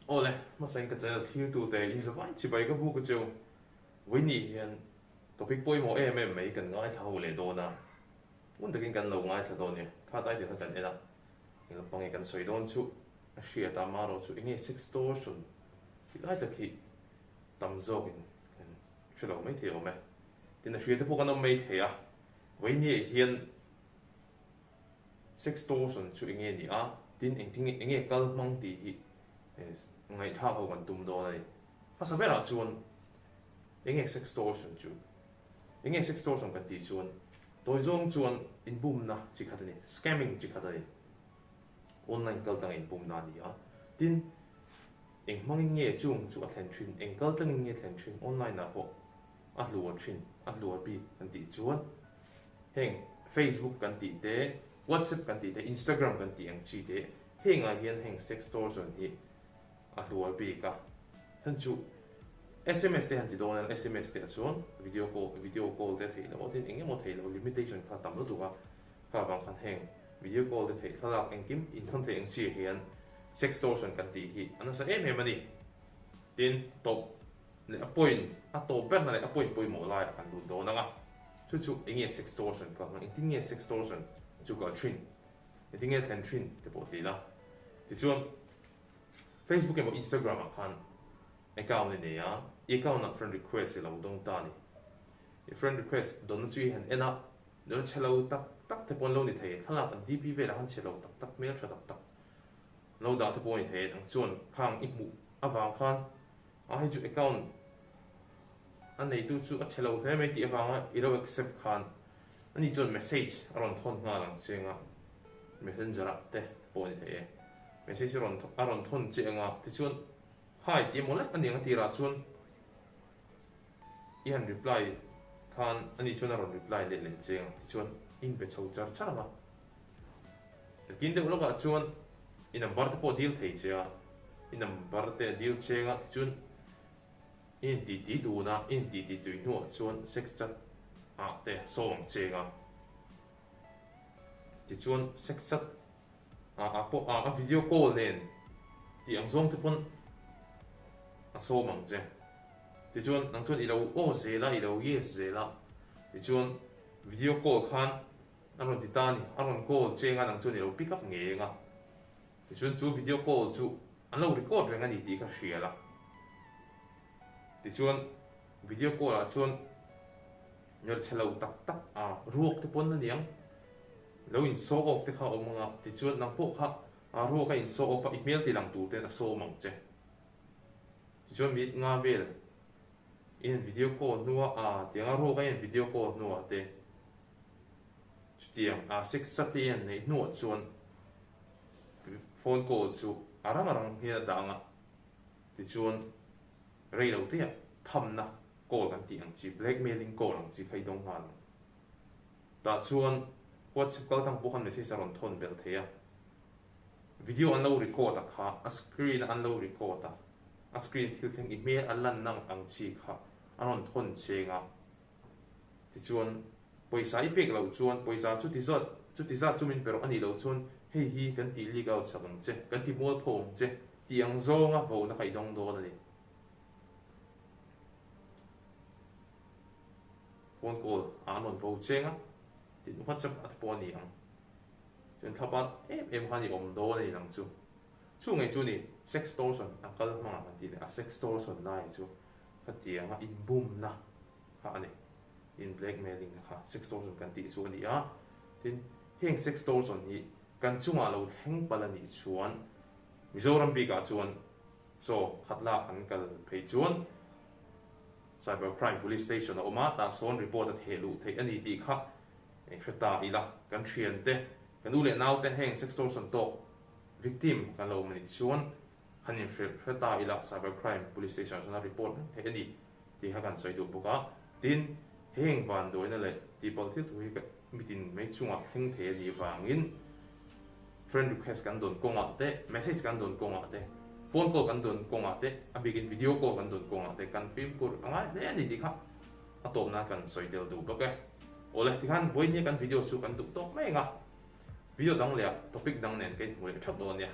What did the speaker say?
Ole, masay ka channel here to te in zawai chi bai ka bu ka cheu. Wini hian topic poi mo em mai kan ngai thau le do na. Un takin kan lo ngai thado ne. Kha tai de kan ela. Ila pangi kan soi don chu. A shia ta maro chu inge sextortion. Ki ai ta ki tam zo kin kan chelo mai the o me. Tin a shia te po kan mai the a. Wini hian sextortion chu inge ni a. Tin eng ting inge kal mang ti hi. Ngay thao hậu còn tùm đồ này phát sinh ra chuan inge sextortion chu inge sextortion kan ti chuan toy zong chuan in boom na chi khat ni scamming chi khat ni online kal tang in boom na ni a tin eng mangin nge chung chu a thlen thin eng kal tang nge thlen thin online na po a luwa thin a luwa bi kan ti chuan heng Facebook kan ti te WhatsApp kan ti te Instagram kan ti ang chi te heng a hian heng sextortion hi a luar bi ka than chu SMS te han ti don SMS te chuan video call te thei lo tin enge mo thei lo limitation kha tam lo tu ka kha bang khan heng video call te thei thalak engkim in thon thei eng chi hian sextortion kan ti hi ana sa em ani tin top le appoint a to ber na le appoint poi mo lai kan lu do na nga chu enge sextortion ka eng tin nge sextortion chu ka thin eng nge thlen thin te po ti la ti chuan Facebook emo Instagram akhan account ni ya account na friend request lo dong ta ni friend request don chui han ena no chelo tak te pon lo ni thei thala kan dp ve la han chelo tak mail tha tak lo da te pon thei ang chuan khang i mu awang khan a hi chu account an nei tu chu a chelo he me ti awanga i ro accept khan ani chuan message aron thon nga lang chenga messenger te pon thei message aron thon che anga ti chuan hi ti mo la ani nga ti ra chuan ian reply khan ani chuan aron reply le che anga ti chuan in be chho char char ma kin de lo ga chuan in number te po deal thei che a in number te deal che nga ti chuan in ti du na in ti tu nu chuan sex chat a te song che nga ti chuan sex chat a video call nen ti ang zong te pon a so mang che ti chuan ang chuan ilo o zela ilo yes zela ti chuan video call khan aron ti tani aron call che nga nang chuan ilo pick up nge nga ti chuan chu video call chu an lo record reng ani ti ka hriala ti chuan video call a chuan nyor chelo tak a ruak te pon na niang lo in show off te kha omanga ti chuan nang po kha a ro ka in show off a email ti lang tu te na show mang che ti chuan mit nga bel in video call nuwa a ti nga ro ka in video call nuwa te chutiang a 6 nei nuwa chuan phone call chu arang hi da nga ti chuan rei lo te tham na call kan ti ang chi blackmailing call ang chi khai dong han ta chuan WhatsApp kal tang bukan message aron thon bel theya video an lo record a kha a screen an lo record a screen thil theng email alan nang ang chi kha aron thon chenga ti chuan poisa I pek lo chuan poisa chu ti za chumin pero ani lo chuan hei hi kan ti legal chang che kan ti mol phom che ti ang zonga vo na kai dong do ni phone call anon vo chenga tin WhatsApp at po ni ang chen thapat em khani om do nei lang chu ngai chu ni sextortion akal ma kan ti a sextortion nai chu khatia nga in boom na kha ani in blackmailing kha sextortion kan ti chu ni a tin heng sextortion hi kan chunga lo theng palani chuan Mizoram bi ka chuan so khatla kan kal phei chuan cybercrime police station oma ta son report at helu thei ani ti kha ta ila kan thian te kan u le nau te heng sextortion to victim kan lo mani chuan hanin ta ila cybercrime police station na report he ani ti ha kan soi du buka tin heng van do na le ti pol thil tu hi ka mitin mai chunga theng the ni wangin friend request kan don konga te message kan don konga te phone call kan don konga te a begin video call kan don konga te kan film kur anga le ani ti kha atom na kan soi del du buka oleh tihan boy ni kan video su kan tu tok mai nga video dang le topic dang nen ke mule thap do nia